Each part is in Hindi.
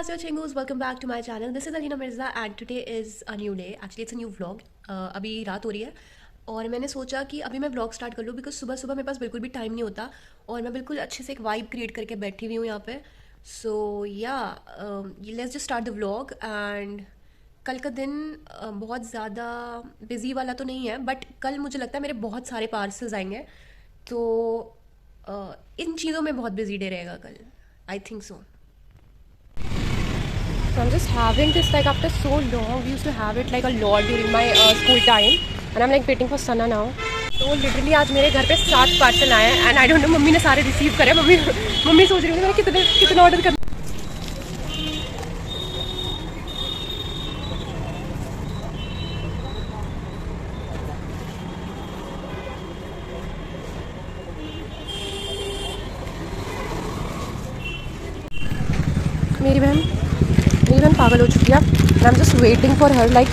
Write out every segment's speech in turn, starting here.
Annyeonghaseyo chingus, welcome back to my channel. This is Alina Mirza and today is a new day. Actually it's a new vlog. अभी रात हो रही है और मैंने सोचा कि अभी मैं व्लॉग स्टार्ट कर लूँ बिकॉज सुबह सुबह मेरे पास बिल्कुल भी टाइम नहीं होता और मैं बिल्कुल अच्छे से एक वाइब क्रिएट करके बैठी हुई हूँ यहाँ पे. सो या let's just start the vlog. And कल का दिन बहुत ज़्यादा बिजी वाला तो नहीं है बट कल मुझे लगता है मेरे बहुत सारे पार्सल्स आएंगे तो इन चीज़ों में बहुत बिजी डे रहेगा कल. I think so. So I'm just having this like after so long. We used to have it like a lot during my school time, and I'm like waiting for Sana now. तो लिटरली आज मेरे घर पे 7 पार्सल आए हैं and I don't know mummy ने सारे रिसीव करे. मम्मी सोच रही होगी मैंने कितने ऑर्डर कर. मेरी बहन पागल हो चुकी है. I am just waiting for her like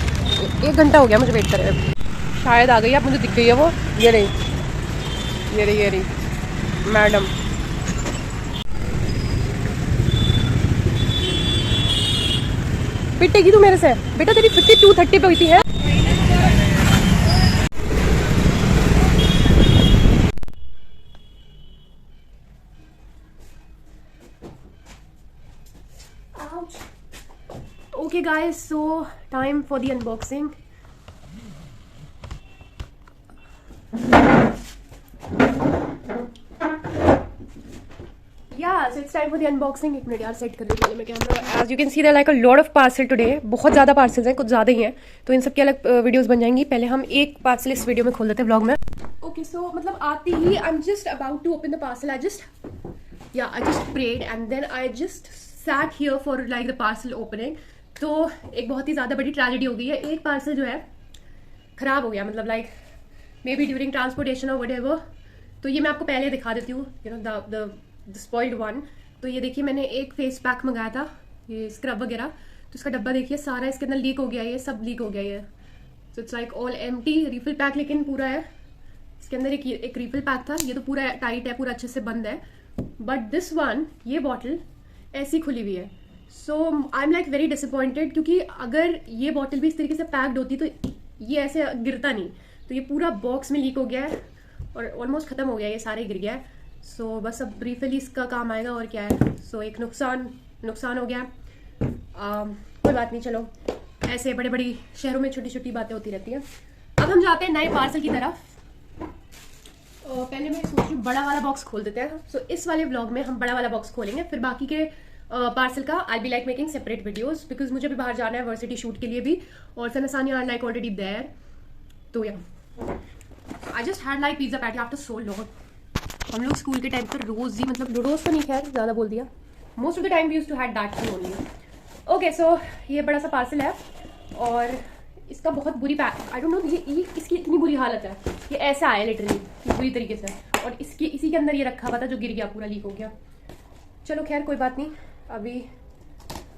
1 घंटा हो गया मुझे वेट कर रहे हैं. शायद आ गई. अब मुझे दिख गई है वो. ये रही मैडम. पिटेगी तू मेरे से बेटा. तेरी 52-30 पे हुई थी है. Okay guys, so time for the unboxing. Yeah, so it's time for the unboxing. एक मिनट यार सेट कर लूँ मैं camera. As you can see there are like a lot of parcel today. बहुत ज़्यादा पार्सल्स हैं, कुछ ज़्यादा ही हैं तो इन सब की अलग वीडियोस बन जाएंगी. पहले हम एक पार्सल इस वीडियो में खोल देते हैं व्लॉग में. Okay, so मतलब आते ही I'm just about to open the parcel. I just prayed and then I just sat here for like the parcel opening. तो एक बहुत ही ज़्यादा बड़ी ट्रेजेडी हो गई है. एक पार्सल जो है ख़राब हो गया मतलब like may be during transportation और वटेवर. तो ये मैं आपको पहले दिखा देती हूँ you know the spoiled one. तो ये देखिए मैंने एक फेस पैक मंगाया था ये स्क्रब वगैरह. तो इसका डब्बा देखिए सारा इसके अंदर लीक हो गया. ये सब लीक हो गया ये. So it's like all empty. Refill pack लेकिन पूरा है. इसके अंदर एक रिफिल पैक था. ये तो पूरा टाइट है, पूरा अच्छे से बंद है. बट दिस वन ये बॉटल ऐसी खुली हुई है. So I am like very disappointed क्योंकि अगर ये बॉटल भी इस तरीके से पैक्ड होती तो ये ऐसे गिरता नहीं. तो ये पूरा बॉक्स में लीक हो गया है और ऑलमोस्ट ख़त्म हो गया. ये सारे गिर गया है. सो बस अब रिफिल इसका काम आएगा और क्या है. सो एक नुकसान हो गया. कोई बात नहीं. चलो ऐसे बड़े बड़ी शहरों में छोटी छोटी बातें होती रहती हैं. अब हम जाते हैं नए पार्सल की तरफ. पहले मैं सोच रही हूँ बड़ा वाला बॉक्स खोल देते हैं. सो इस वाले व्लॉग में हम बड़ा वाला बॉक्स खोलेंगे. फिर बाकी के पार्सल का I be like making separate videos because मुझे भी बाहर जाना है वर्सिटी शूट के लिए भी. और सनसानी आर लाइक ऑलरेडी देयर. तो या I just had like pizza patty after so long. हम लोग स्कूल के टाइम पर रोज ही मतलब रोज तो नहीं खैर ज़्यादा बोल दिया. Most of the time we used to had that thing only. Okay so ये बड़ा सा पार्सल है और इसका बहुत बुरी पैक. आई डोंट नो ये इसकी इतनी बुरी हालत है. ये ऐसा आया लिटरली बुरी तरीके से. और इसी के अंदर ये रखा हुआ था जो गिर गया, पूरा लीक हो गया. चलो खैर कोई बात नहीं. अभी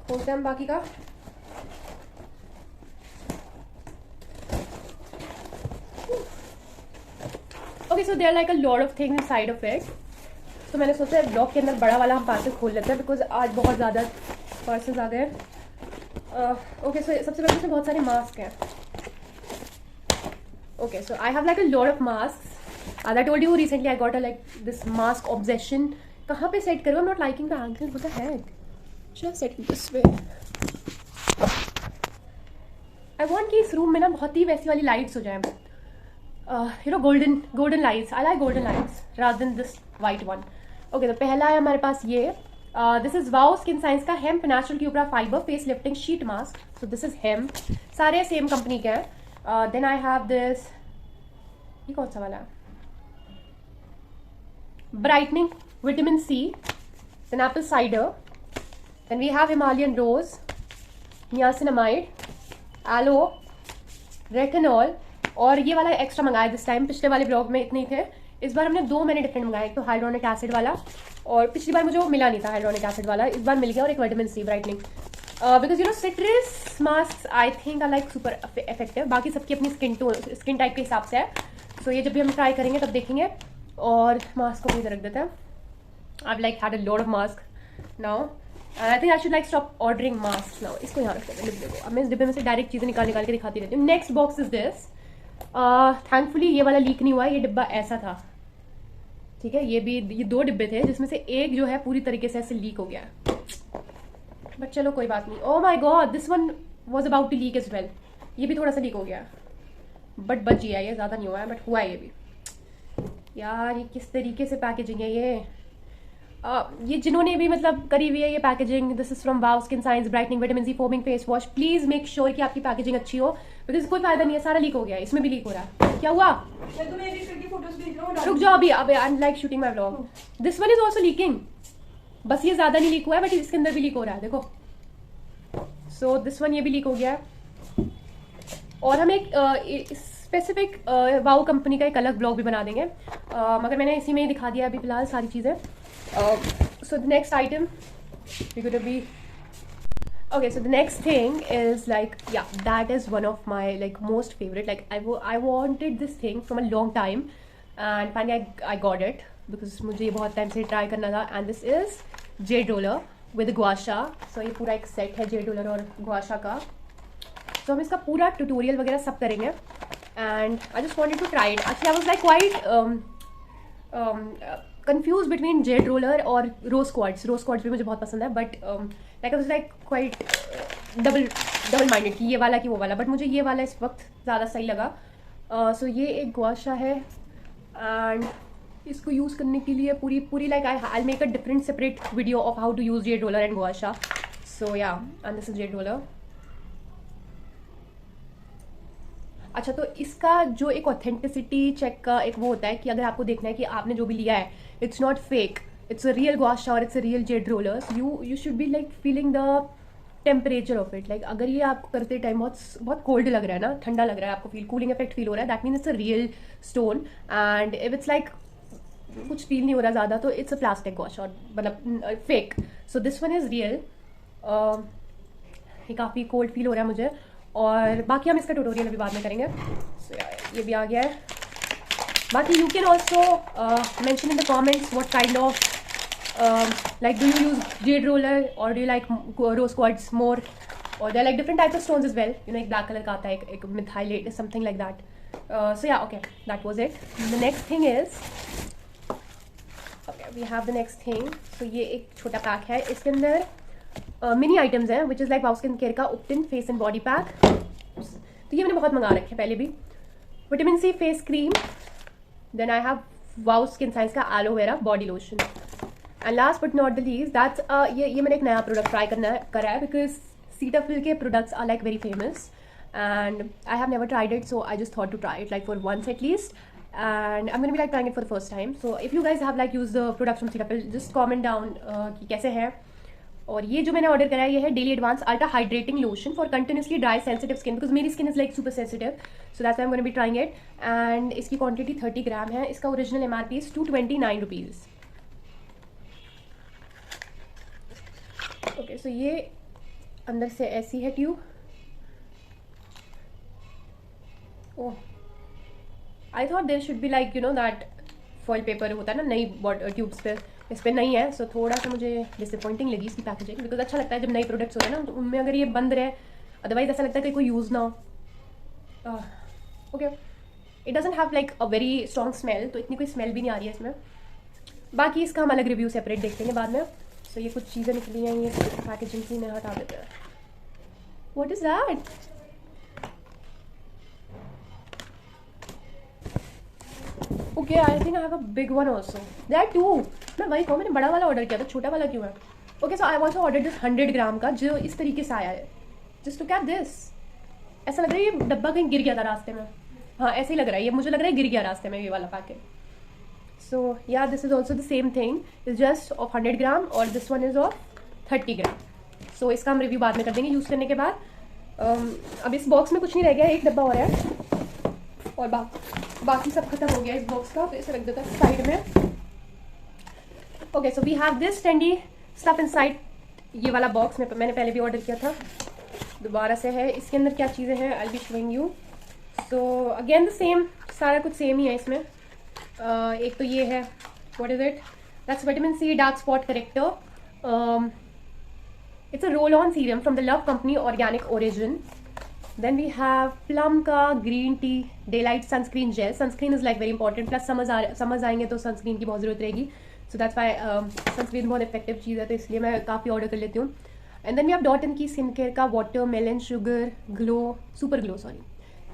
खोलते हैं हम बाकी का. Okay so there like a lot of things inside of it. तो मैंने सोचा ब्लॉग के अंदर बड़ा वाला हम पार्सल खोल लेते हैं बिकॉज आज बहुत ज़्यादा पार्सल्स आ गए. ओके सो सबसे पहले इसमें बहुत सारे मास्क हैं. Okay so I have like a lot of mask. I told you recently I got a like this mask obsession. कहाँ पे सेट करूँ? I am not liking the angle. What the heck. Should I set it this way? I want कि इस रूम में ना बहुत ही वैसी वाली लाइट्स हो जाए. You know golden lights. I like golden lights rather than this white one. Okay तो पहला है हमारे पास ये. This is wow skin science का hemp natural cubra fibre face lifting sheet mask. So this is hemp. सारे सेम कंपनी के हैं. Then I have this. ये कौन सा वाला है? Brightening vitamin C. Then apple cider. Then we have Himalayan rose, niacinamide, aloe, retinol. और ये वाला एक्स्ट्रा मंगाया दिस टाइम. पिछले वाले ब्लॉग में इतने ही थे. इस बार हमने 2 मैंने डिफरेंट मंगाए. एक तो हाइड्रोनिक एसिड वाला और पिछली बार मुझे वो मिला नहीं था हाइड्रोनिक एसिड वाला. इस बार मिल गया. और एक vitamin C brightening because you know citrus mask I think are like super effective. बाकी सबकी अपनी स्किन टाइप के हिसाब से है. सो ये जब भी हम ट्राई करेंगे तब देखेंगे. और मास्क को इधर रख देते हैं. I like had a lot of mask now. I think I should like stop ordering mask now. इसको यहाँ रखते हैं डिब्बे को। अब मैं इस डिब्बे में से डायरेक्ट चीज़ें निकाल निकाल के दिखाती रहती हूँ। Next box is this. Thankfully ये वाला लीक नहीं हुआ, ये डिब्बा ऐसा था, ठीक है। ये 2 डिब्बे थे जिसमें से एक जो है पूरी तरीके से ऐसे लीक हो गया, बट चलो कोई बात नहीं। Oh my God, this one was about to leak as well. ये भी थोड़ा सा लीक हो गया, बट बच गया, ये ज़्यादा नहीं हुआ है, बट हुआ है ये भी। यार ये किस तरीके से पैकेजिंग है ये जिन्होंने भी मतलब करी हुई है ये packaging. This is from wow skin science brightening vitamin C foaming face wash. Please make sure कि आपकी पैकेजिंग अच्छी हो, बिकॉज कोई फायदा नहीं है, सारा लीक हो गया है। इसमें भी लीक हो रहा है, क्या हुआ? रुक जाओ अभी, अब आई am like shooting my vlog. This one is also leaking, बस ये ज्यादा नहीं लीक हुआ है, बट इसके अंदर भी लीक हो रहा है, देखो। सो दिस वन ये भी लीक हो गया है। और हम एक स्पेसिफिक वाओ कंपनी का एक अलग ब्लॉग भी बना देंगे, मगर मैंने इसी में ही दिखा दिया अभी फिलहाल सारी चीज़ें। So the next item we're gonna be okay. So the next thing is like, yeah, that is one of my like most favorite. Like I wanted this thing from a long time, and finally I got it because मुझे ये बहुत टाइम से ट्राई करना था. And this is jade roller with gua sha. So ये पूरा एक सेट है jade roller और gua sha का. So हम इसका पूरा ट्यूटोरियल वगैरह सब करेंगे. And I just wanted to try it. Actually I was like quite confused between jade roller और rose quartz. Rose quartz भी मुझे बहुत पसंद है, but like I was like quite double minded कि ये वाला कि वो वाला, but मुझे ये वाला इस वक्त ज़्यादा सही लगा. So ये एक gua sha है, and इसको यूज़ करने के लिए पूरी like I'll make a different separate video of how to use jade roller and gua sha. So yeah, and this is jade roller. अच्छा, तो इसका जो एक ऑथेंटिसिटी चेक का एक वो होता है कि अगर आपको देखना है कि आपने जो भी लिया है it's not fake, it's a real gua sha और it's a real Z rollers, you should be like feeling the temperature of it. Like अगर ये आपको करते टाइम बहुत कोल्ड लग रहा है ना, ठंडा लग रहा है, आपको फील कूलिंग इफेक्ट फील हो रहा है, that mean it's a real stone. And if it's like कुछ फील नहीं हो रहा ज़्यादा, तो it's a plastic gua sha, मतलब fake. So this one is real. ये काफ़ी कोल्ड फील हो रहा है मुझे, और बाकी हम इसका ट्यूटोरियल अभी बाद में करेंगे. So, ये भी आ गया है. बाकी you can also mention in the comments what kind of like do you use jade roller और do you like rose quartz more, और there like different types of stones as well. You know एक ब्लैक कलर का आता है, एक methylate something like that. So yeah okay, that was it. The next thing is okay, we have the next thing. So ये एक छोटा पैक है, इसके अंदर मिनी आइटम्स हैं which is like wow skin care का ubtan face and body pack. तो ये मैंने बहुत मंगा रखे पहले भी. Vitamin C face cream, then I have wow skin science का aloe vera body lotion, and last but not the least that's ये मैंने एक नया प्रोडक्ट ट्राई करा है बिकॉज सीटाफिल के products are like very famous and I have never tried it, so I just thought to try it like for once at least, and I'm going to be like trying it for the first time. So if you guys have like used the products from Cetaphil, just comment down कि कैसे है. और ये जो मैंने ऑर्डर करा है ये है daily advance ultra hydrating lotion for continuously dry sensitive skin, because मेरी skin is like super sensitive, so that's why I am going to be trying it. And इसकी क्वांटिटी 30 ग्राम है. इसका original MRP is 229 rupees. Okay, so ये अंदर से ऐसी है tube. Oh, I thought there should be like you know that foil paper होता है ना नई ट्यूब्स पे, इस पर नहीं है. सो थोड़ा सा मुझे डिसअपॉइंटिंग लगी इसकी पैकेजिंग, बिकॉज अच्छा लगता है जब नए प्रोडक्ट्स होते हैं ना तो उनमें अगर ये बंद रहे, अदरवाइज ऐसा लगता है कि कोई यूज़ ना हो. Okay, it doesn't have like a very strong smell, तो इतनी कोई स्मेल भी नहीं आ रही है इसमें. बाकी इसका हम अलग रिव्यू सेपरेट देख लेंगे बाद में. सो ये कुछ चीज़ें निकली हैं, ये पैकेजिंग से इन्हें हटा देते हैं. What is that? Okay, I think I have a big one also. That too, मैं वही कहूँ, मैंने बड़ा वाला ऑर्डर किया था, छोटा वाला क्यों है? Okay, so I also order this 100 ग्राम का जो इस तरीके से आया है. Just look at this. ऐसा लग रहा है ये डब्बा कहीं गिर गया था रास्ते में. हाँ, ऐसे ही लग रहा है, ये मुझे लग रहा है गिर गया रास्ते में ये वाला पैकेट. सो या this is also the same thing, is just of 100 ग्राम और दिस वन इज ऑफ 30 ग्राम. सो इसका हम रिव्यू बाद में कर देंगे यूज़ करने के बाद. अब इस बॉक्स में कुछ नहीं रह गया, एक डब्बा और है और बाकी सब खत्म हो गया इस बॉक्स का, तो इसे रख देता है साइड में. Okay, so we have this trendy stuff inside. ये वाला बॉक्स में मैंने पहले भी ऑर्डर किया था, दोबारा से है. इसके अंदर क्या चीज़ें हैं I will be showing you. So again the same, सारा कुछ सेम ही है इसमें. एक तो ये है, what is it, that's vitamin C dark spot corrector. It's a roll-on serum from the Love Company Organic Origin. Then we have Plum का green tea daylight sunscreen gel. Sunscreen is like very important. Plus summers आएंगे तो sunscreen की बहुत ज़रूरत रहेगी. So that's why sunscreen बहुत effective चीज़ है, तो इसलिए मैं काफ़ी order कर लेती हूँ. And then we have Dot & Key skincare का watermelon sugar glow super glow sorry.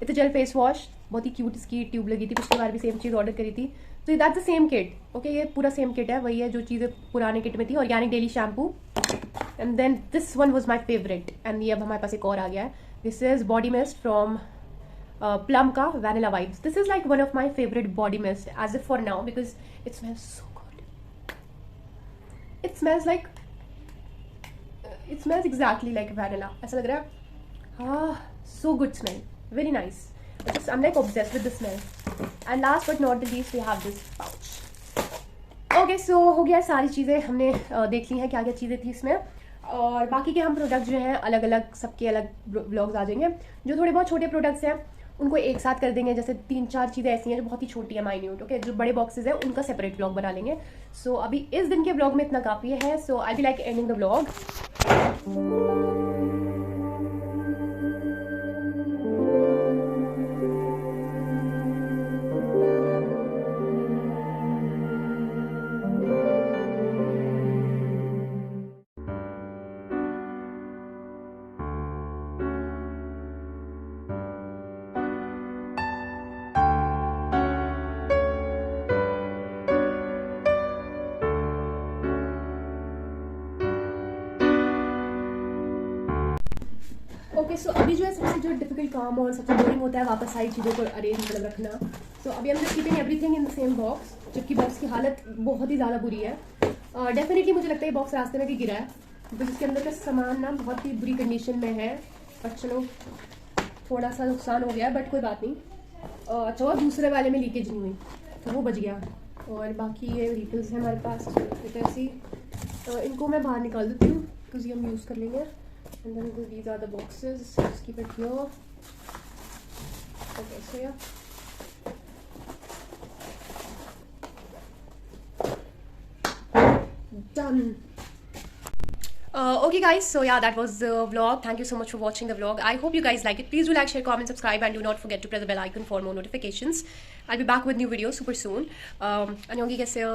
It's a gel face wash. बहुत ही क्यूट इसकी ट्यूब लगी थी, पिछली बार भी सेम चीज़ ऑर्डर करी थी. तो that's the same kit. Okay, ये पूरा सेम किट है, वही है जो चीज़ें पुराने किट में थी. Organic daily shampoo. And then this one was my favourite, and ये अब हमारे पास एक और आ गया है. This is body mist from Plum का vanilla vibes. This is like one of my favourite body mist as if for now because it smells so good. It smells like exactly like vanilla. ऐसा लग रहा है. हाँ, so good smell, very nice. I'm like obsessed with the smell. And last but not the least we have this pouch. Okay, so हो गया, सारी चीज़ें हमने देख ली हैं क्या क्या चीज़ें थी इसमें. और बाकी के हम प्रोडक्ट जो हैं अलग अलग, सबके अलग व्लॉग्स आ जाएंगे. जो थोड़े बहुत छोटे प्रोडक्ट्स हैं उनको एक साथ कर देंगे. जैसे 3-4 चीज़ें ऐसी हैं जो बहुत ही छोटी है, माइन्यूट. ओके, जो बड़े बॉक्सेस हैं उनका सेपरेट व्लॉग बना लेंगे. सो अभी इस दिन के व्लॉग में इतना काफ़ी है. So I be like ending the vlog. Okay, so अभी जो है सबसे जो डिफिकल्ट काम और सबसे बोरिंग होता है वापस सारी चीज़ों को अरेंज मतलब रखना. सो अभी हम just keeping everything in the same box, जबकि बॉक्स की हालत बहुत ही ज़्यादा बुरी है. डेफिनेटली मुझे लगता है ये बॉक्स रास्ते में भी गिरा है, बिकॉज इसके अंदर का सामान ना बहुत ही बुरी कंडीशन में है. पर चलो, थोड़ा सा नुकसान हो गया है, बट कोई बात नहीं. अच्छा हुआ दूसरे वाले में लीकेज नहीं हुई, तो वो बच गया. और बाकी ये रिफिल्स हैं हमारे पास ऐसी. इनको मैं बाहर निकाल देती हूँ बिकॉज ये हम यूज़ कर लेंगे. And then these are the boxes. Just keep it here. Okay, so yeah. Done. Okay guys, so yeah, that was the vlog. Thank you so much for watching the vlog. I hope you guys like it. Please do like, share, comment, subscribe, and do not forget to press the bell icon for more notifications. I'll be back with new videos super soon. Annyeonggi kaseyo.